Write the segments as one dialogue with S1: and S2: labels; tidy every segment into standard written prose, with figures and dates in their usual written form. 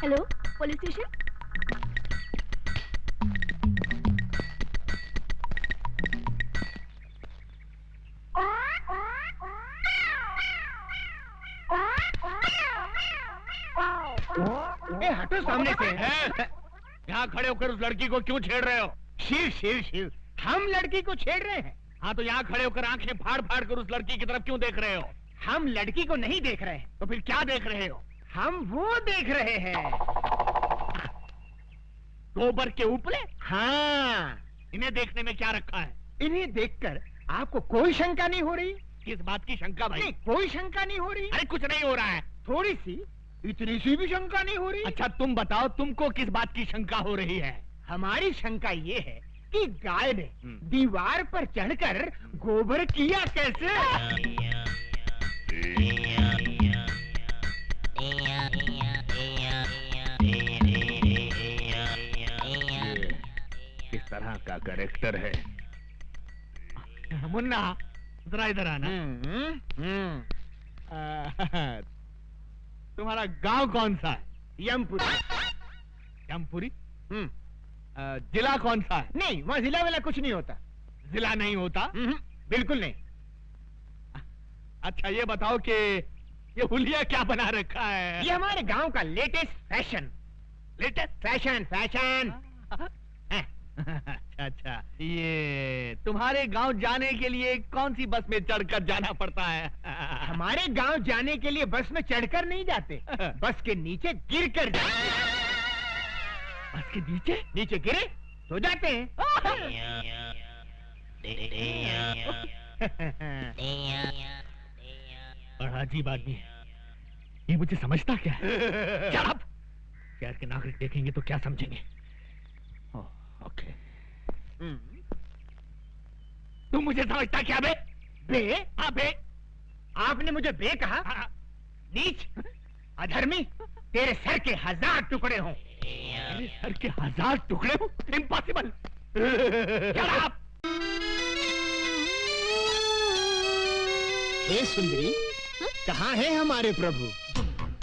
S1: Hello, police station.
S2: हटो सामने से।
S3: यहाँ खड़े होकर उस लड़की को क्यों छेड़ रहे हो?
S2: शिव शिव शिव, हम लड़की को छेड़ रहे हैं।
S3: हाँ तो यहाँ खड़े होकर आंखें फाड़ फाड़ कर उस लड़की की तरफ क्यों देख रहे हो?
S2: हम लड़की को नहीं देख रहे हैं।
S3: तो फिर क्या देख रहे हो?
S2: हम वो देख रहे हैं।
S3: गोबर के उपले?
S2: हाँ।
S3: इन्हें देखने में क्या रखा है?
S2: इन्हें देखकर आपको कोई शंका नहीं हो रही?
S3: किस बात की शंका भाई?
S2: नहीं, कोई शंका नहीं हो रही।
S3: अरे कुछ नहीं हो रहा है।
S2: थोड़ी सी, इतनी सी भी शंका नहीं हो रही।
S3: अच्छा तुम बताओ, तुमको किस बात की शंका हो रही है?
S2: हमारी शंका ये है कि गाय ने दीवार पर चढ़कर गोबर किया कैसे?
S3: किस तरह का कैरेक्टर है? मुन्ना जरा इधर आना। तुम्हारा गांव कौन सा है?
S2: यमपुरी।
S3: यमपुरी? जिला कौन सा है?
S2: नहीं, वहाँ जिला वाला कुछ नहीं होता।
S3: जिला नहीं होता?
S2: बिल्कुल नहीं।
S3: अच्छा ये बताओ कि ये हुलिया क्या बना रखा है?
S2: ये हमारे गांव का latest fashion.
S3: Latest
S2: fashion fashion.
S3: अच्छा, ये तुम्हारे गांव जाने के लिए कौन सी बस में चढ़कर जाना पड़ता है?
S2: हमारे गांव जाने के लिए बस में चढ़कर नहीं जाते, बस के नीचे गिर कर जाते।
S3: बस के नीचे?
S2: नीचे गिरे तो जाते हैं।
S3: बड़ा अजीब आदमी है ये, मुझे समझता क्या है? शहर के नागरिक देखेंगे तो क्या समझेंगे? ओके। तुम मुझे समझता क्या बे?
S2: बे?
S3: हाँ बे।
S2: आपने मुझे बे कहा? नीच, अधर्मी, तेरे सर के 1000 टुकड़े हों।
S3: मेरे सर के 1000 टुकड़े हों? इम्पॉसिबल।
S2: हे सुंदरी, कहाँ है हमारे प्रभु?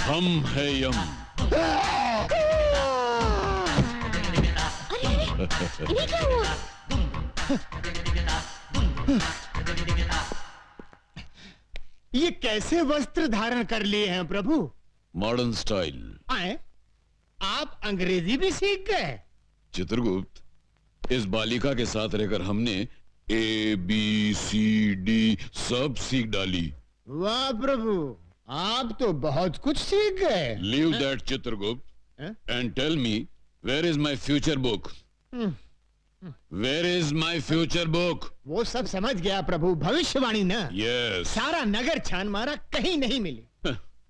S4: हम है यम।
S1: इन्हें क्या हुआ?
S2: ये कैसे वस्त्र धारण कर लिए हैं प्रभु?
S4: Modern style.
S2: आए? आप अंग्रेजी भी सीख गए?
S4: चित्रगुप्त, इस बालिका के साथ रहकर हमने ABCD सब सीख डाली।
S2: वाह प्रभु, आप तो बहुत कुछ सीख गए।
S4: Leave that Chitragupta and tell me, where is my future book? Where is my future book?
S2: वो सब समझ गया प्रभु, भविष्यवाणी ना।
S4: यस।
S2: सारा नगर छान मारा, कहीं नहीं मिली।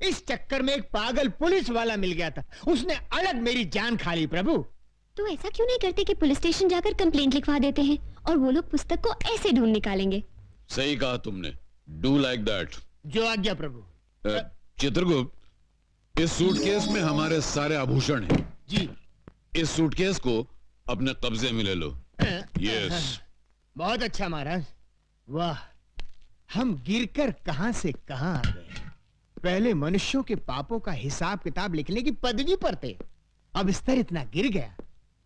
S2: इस चक्कर में एक पागल पुलिस वाला मिल गया था, उसने अलग मेरी जान खा ली प्रभु।
S1: तो ऐसा क्यों नहीं करते कि पुलिस स्टेशन जाकर कंप्लेंट लिखवा देते हैं और वो लोग पुस्तक को ऐसे ढूंढ निकालेंगे?
S4: सही कहा तुमने, डू लाइक दैट।
S2: जो आज्ञा प्रभु।
S4: चित्रगुप्त, इस सूटकेस में हमारे सारे आभूषण हैं।
S2: जी।
S4: इस सूटकेस को अपने कब्जे में ले लो। यस।
S2: बहुत अच्छा महाराज। वाह, हम गिरकर कहां से कहां आ गए। पहले मनुष्यों के पापों का हिसाब किताब लिखने की पदवी पर थे, अब स्तर इतना गिर गया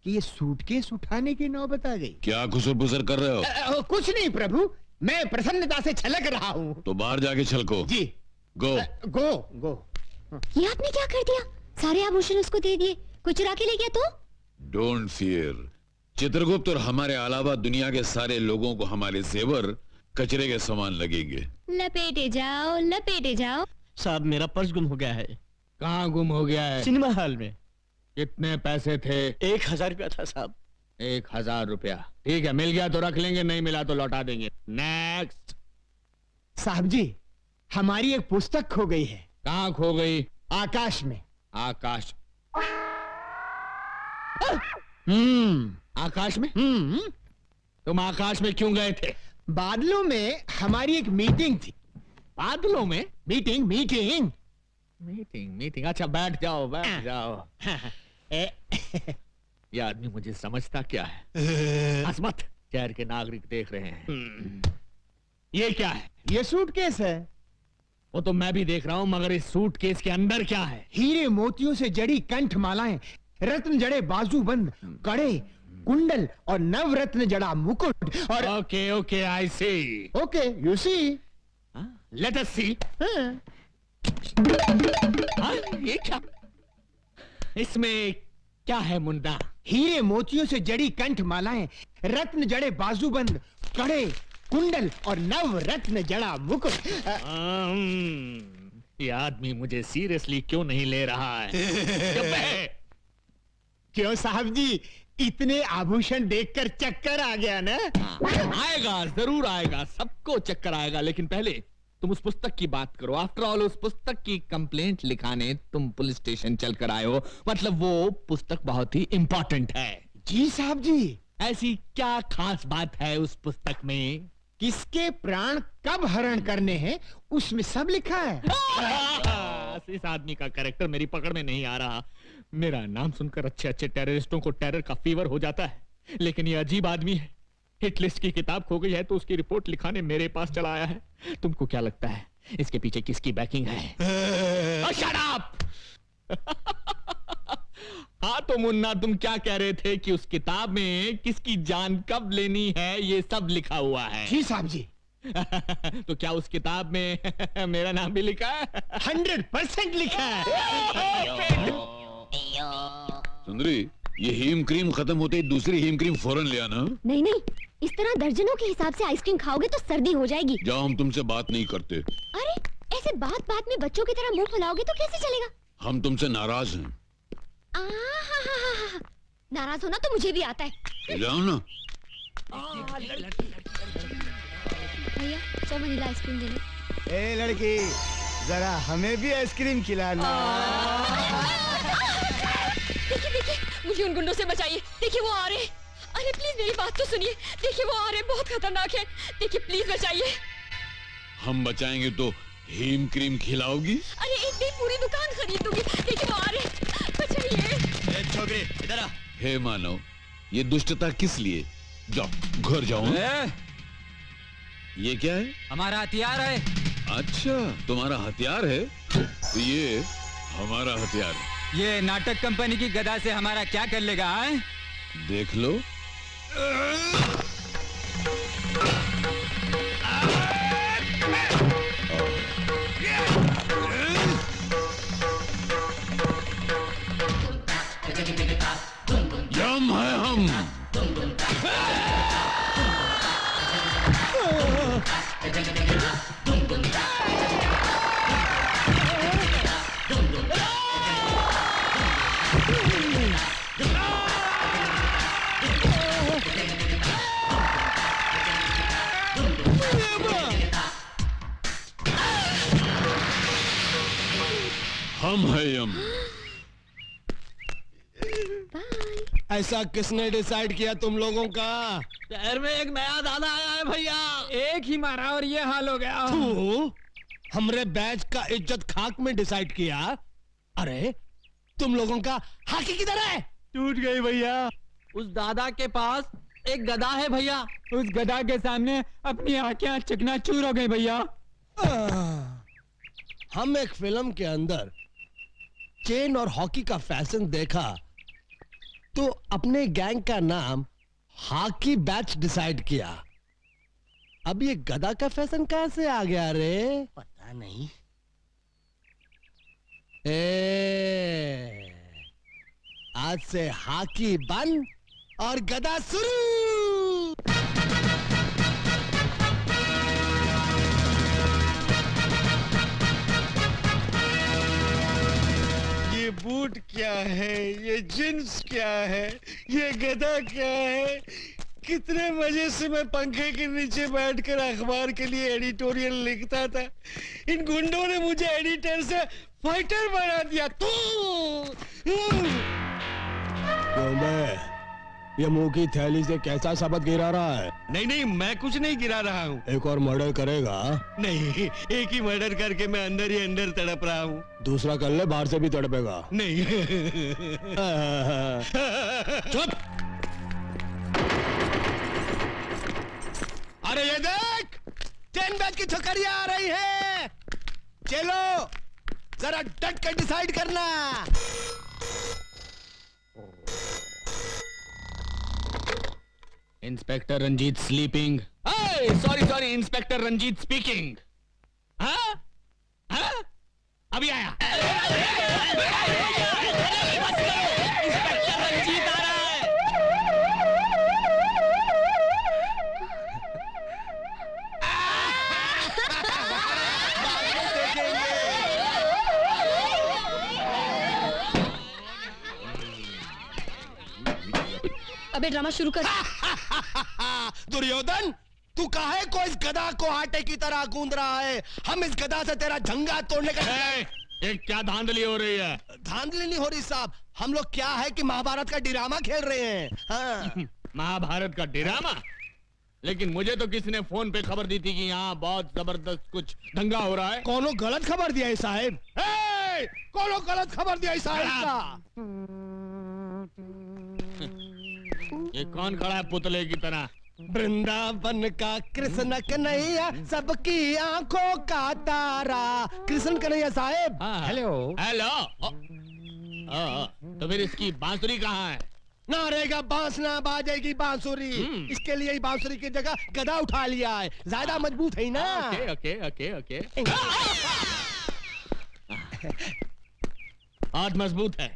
S2: कि ये सूटकेस उठाने की नौबत आ गई।
S4: क्या खुसर-पुसर कर रहे हो?
S2: कुछ नहीं प्रभु, मैं प्रसन्नता से छलक रहा हूँ।
S4: तो बाहर जाके छलको।
S2: जी।
S4: गो
S2: गो गो।
S1: ये आपने क्या कर दिया? सारे आभूषण उसको दे दिए, कोई चुरा के ले गया तो?
S4: डोंट फियर चित्रगुप्त, और हमारे अलावा दुनिया के सारे लोगों को हमारे जेवर कचरे के समान लगेंगे।
S1: लपेटे जाओ, लपेटे जाओ।
S5: साहब, मेरा पर्स गुम हो गया है।
S3: कहाँ गुम हो गया है?
S5: सिनेमा हॉल में।
S3: कितने पैसे थे?
S5: 1000 रुपया था साहब।
S3: 1000 रुपया? ठीक है, मिल गया तो रख लेंगे, नहीं मिला तो लौटा देंगे। नेक्स्ट।
S2: साहब जी, हमारी एक पुस्तक खो गई है।
S3: कहाँ खो गई?
S2: आकाश में।
S3: आकाश? आकाश में? तुम आकाश में क्यों गए थे?
S2: बादलों में हमारी एक मीटिंग थी।
S3: बादलों में?
S2: Meeting meeting
S3: meeting meeting. अच्छा बैठ जाओ, बैठ जाओ। ये आदमी मुझे समझता क्या है? हंस मत, शहर के नागरिक देख रहे हैं। ये क्या है?
S2: ये सूटकेस है।
S3: वो तो मैं भी देख रहा हूँ, मगर इस सूटकेस के अंदर क्या है?
S2: हीरे मोतियों से जड़ी कंठ मालाएं, रत्न जड़े बाजूबंद, कड़े, कुंडल और नवरत्न जड़ा मुकुट और
S3: okay okay, I see.
S2: Okay you see.
S3: Let us see. ये क्या? इसमें क्या है मुन्ना?
S2: हीरे मोतियों से जड़ी कंठ मालाएं, रत्न जड़े बाजूबंद, कड़े, कुंडल और नवरत्न जड़ा मुकुट।
S3: ये आदमी मुझे सीरियसली क्यों नहीं ले रहा है? चुप है।
S2: क्यों साहब जी, इतने आभूषण देखकर चक्कर आ गया ना?
S3: आएगा, जरूर आएगा, सबको चक्कर आएगा, लेकिन पहले तुम उस पुस्तक की बात करो। आफ्टर ऑल उस पुस्तक की कंप्लेंट लिखाने तुम पुलिस स्टेशन चलकर आए हो, मतलब वो पुस्तक बहुत ही इंपॉर्टेंट है।
S2: जी साहब जी।
S3: ऐसी क्या खास बात है उस पुस्तक में?
S2: किसके प्राण कब हरण करने हैं उसमें सब लिखा है।
S3: इस आदमी का कैरेक्टर मेरी पकड़ में नहीं आ रहा। मेरा नाम सुनकर अच्छे अच्छे टेररिस्टों को टेरर का फीवर हो जाता है, लेकिन ये अजीब आदमी है। हिट लिस्ट की किताब खो गई है तो उसकी रिपोर्ट लिखाने मेरे पास चला आया है। तुमको क्या लगता है इसके पीछे किसकी बैकिंग है? Shut up! हाँ तो मुन्ना, तुम क्या कह रहे थे कि उस किताब में किसकी जान कब लेनी है ये सब लिखा हुआ है?
S2: जी साहब जी।
S3: तो क्या उस किताब में मेरा नाम भी लिखा है?
S2: 100% लिखा है।
S4: सुंदरी, ये हीम क्रीम खत्म होते ही दूसरी हीम क्रीम फौरन ले आना।
S1: नहीं नहीं, इस तरह दर्जनों के हिसाब से आइसक्रीम खाओगे तो सर्दी हो जाएगी।
S4: जाओ, हम तुमसे बात नहीं करते।
S1: अरे ऐसे बात बात में बच्चों की तरह मुंह फुलाओगे तो कैसे चलेगा?
S4: हम तुमसे नाराज हैं।
S1: नाराज होना तो मुझे भी आता है।
S4: जाओ ना।
S1: भैया 100 वनीला आइसक्रीम दे दो।
S2: ए लड़की, जरा हमें भी आइसक्रीम खिलाना।
S6: देखिए देखिए, मुझे उन गुंडों से बचाइए। देखिए वो आ रहे हैं। अरे प्लीज मेरी बात तो सुनिए। देखिए वो आ रहे हैं, बहुत खतरनाक है। देखिए प्लीज बचाइए।
S4: हम बचाएंगे तो हीम क्रीम खिलाओगी?
S6: अरे एक दिन पूरी दुकान खरीद दूंगी। देखिए वो आ रहे हैं, बचाइए।
S5: छोकरी इधर आ।
S4: हे मानव, ये दुष्टता किस लिए? जाओ घर जाओ। ये क्या है?
S7: हमारा हथियार है।
S4: अच्छा, तुम्हारा हथियार है? तो ये हमारा हथियार है।
S7: ये नाटक कंपनी की गदा से हमारा क्या कर लेगा? है?
S4: देख लो। यम है हम। हम है यम।
S5: ऐसा किसने डिसाइड किया तुम लोगों का?
S3: शहर में एक नया दादा आया है भैया, एक ही मारा और ये हाल हो गया।
S5: तू हमरे बैच का इज्जत खाक में डिसाइड किया? अरे तुम लोगों का हाकी किधर है?
S7: टूट गई भैया। उस दादा के पास एक गदा है भैया। उस गदा के सामने अपनी आंखें चकनाचूर हो गई भैया।
S5: हम एक फिल्म के अंदर चेन और हॉकी का फैशन देखा तो अपने गैंग का नाम हॉकी बैच डिसाइड किया। अब ये गदा का फैशन कहां से आ गया रे? पता नहीं। आज से हॉकी बंद और गदा शुरू।
S8: ये बूट क्या है, ये जींस क्या है, ये गधा क्या है? कितने मजे से मैं पंखे के नीचे बैठकर अखबार के लिए एडिटोरियल लिखता था। इन गुंडों ने मुझे एडिटर से फाइटर बना दिया।
S5: क्यों बे? ये मुंह की थैली से कैसा शब्द गिरा रहा है?
S8: नहीं नहीं, मैं कुछ नहीं गिरा रहा हूँ।
S5: एक और मर्डर करेगा?
S8: नहीं, एक ही मर्डर करके मैं अंदर ही अंदर तड़प रहा हूँ।
S5: दूसरा कर ले, बाहर से भी तड़पेगा।
S8: नहीं।
S5: चुप। अरे ये देख, चेन बैच की छोकरियां आ रही है। चलो जरा डट कर डिसाइड करना।
S3: Inspector Ranjit sleeping. Sorry inspector Ranjit speaking. हाँ? हाँ? अभी आया। इंस्पेक्टर रंजीत आ रहा है।
S6: अबे ड्रामा शुरू कर।
S5: दुर्योधन तू काहे को इस गधा को आटे की तरह गूंद रहा है? हम इस गधा से तेरा झंगा तोड़ने का।
S3: ये क्या धांधली हो रही है?
S5: धांधली नहीं हो रही साहब, हम लोग क्या है कि महाभारत का ड्रामा खेल रहे हैं। हाँ।
S3: महाभारत का ड्रामा? लेकिन मुझे तो किसी ने फोन पे खबर दी थी कि यहाँ बहुत जबरदस्त कुछ दंगा हो रहा है।
S5: कोनो गलत खबर दिया है साहब। कोनो गलत खबर दिया है साहब का।
S3: ये कौन खड़ा है पुतले की तरह?
S5: वृंदावन का कृष्ण कन्हैया सबकी आंखों का तारा। कृष्ण कन्हैया साहब।
S3: Hello hello. तो फिर इसकी बांसुरी कहाँ है?
S5: ना रहेगा बांस ना बाजेगी बांसुरी। इसके लिए बांसुरी की जगह गधा उठा लिया है, ज्यादा मजबूत है ना।
S3: Okay okay okay okay. बहुत मजबूत है।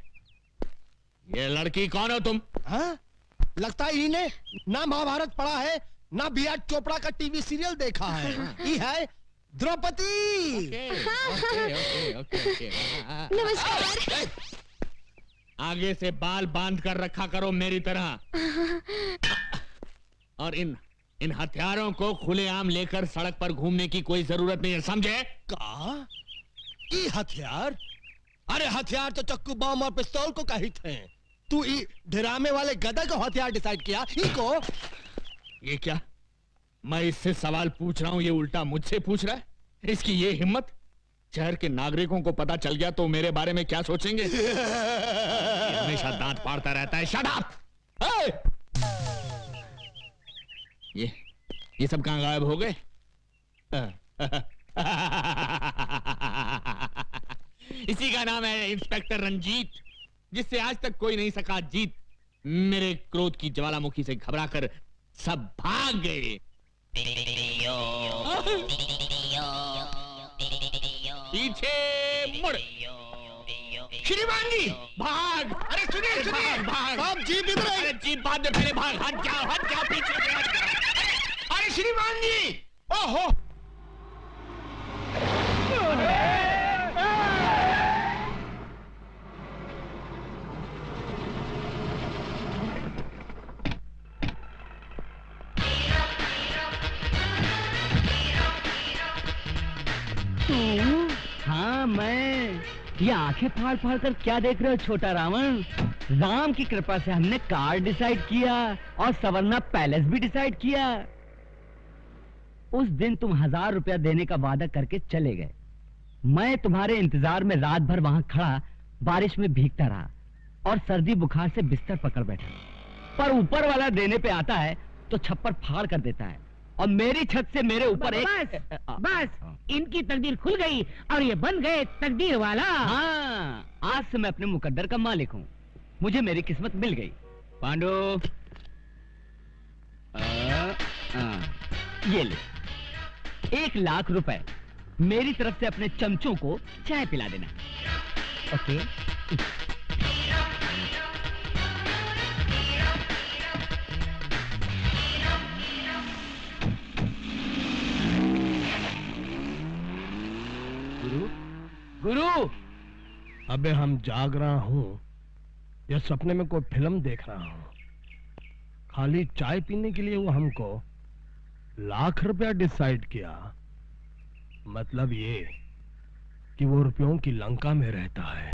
S3: ये लड़की कौन हो तुम?
S5: हाँ? लगता है इन्हें ना महाभारत पढ़ा है ना बी.आर. चोपड़ा का टीवी सीरियल देखा है। ये है द्रौपदी।
S1: नमस्कार।
S3: आगे से बाल बांध कर रखा करो मेरी तरह। और इन हथियारों को खुलेआम लेकर सड़क पर घूमने की कोई जरूरत नहीं है, समझे?
S5: का? ये हथियार? अरे हथियार तो चक्कू बम और पिस्तौल को कहित हैं। तू ड्रामे वाले गधा को हथियार डिसाइड किया? इको?
S3: ये क्या? मैं इससे सवाल पूछ रहा हूं, ये उल्टा मुझसे पूछ रहा है। इसकी ये हिम्मत! शहर के नागरिकों को पता चल गया तो मेरे बारे में क्या सोचेंगे? हमेशा दांत फाड़ता रहता है। Shut up! ये सब कहां गायब हो गए? इसी का नाम है इंस्पेक्टर रंजीत, जिससे आज तक कोई नहीं सका जीत। मेरे क्रोध की ज्वालामुखी से घबराकर सब भाग गए। पीछे मुड़। श्रीमान जी भाग! अरे सुनिए सुनिए, भाग!
S5: सब जीप इधर है।
S3: अरे जीप बाद में पहले भाग। हट जाओ पीछे से हट जाओ। अरे श्रीमान जी! ओहो!
S7: हाँ मैं। ये आंखें फाड़ फाड़ कर क्या देख रहे हो छोटा रावण? राम की कृपा से हमने कार डिसाइड किया और सवर्णा पैलेस भी डिसाइड किया। उस दिन तुम 1000 रुपया देने का वादा करके चले गए। मैं तुम्हारे इंतजार में रात भर वहां खड़ा बारिश में भीगता रहा और सर्दी बुखार से बिस्तर पकड़ बैठा। पर ऊपर वाला देने पे आता है तो छप्पर फाड़ कर देता है और मेरी छत से मेरे ऊपर
S9: बस इनकी तकदीर खुल गई और ये बन गए तकदीर वाला।
S7: हाँ, आज से मैं अपने मुकद्दर का मालिक हूँ। मुझे मेरी किस्मत मिल गई। पांडु, ये ले 1 लाख रुपए। मेरी तरफ से अपने चमचों को चाय पिला देना। ओके? गुरु,
S5: अबे हम जाग रहा हूँ या सपने में कोई फिल्म देख रहा हूँ? खाली चाय पीने के लिए वो हमको 1 लाख रुपया डिसाइड किया। मतलब ये कि वो रुपयों की लंका में रहता है।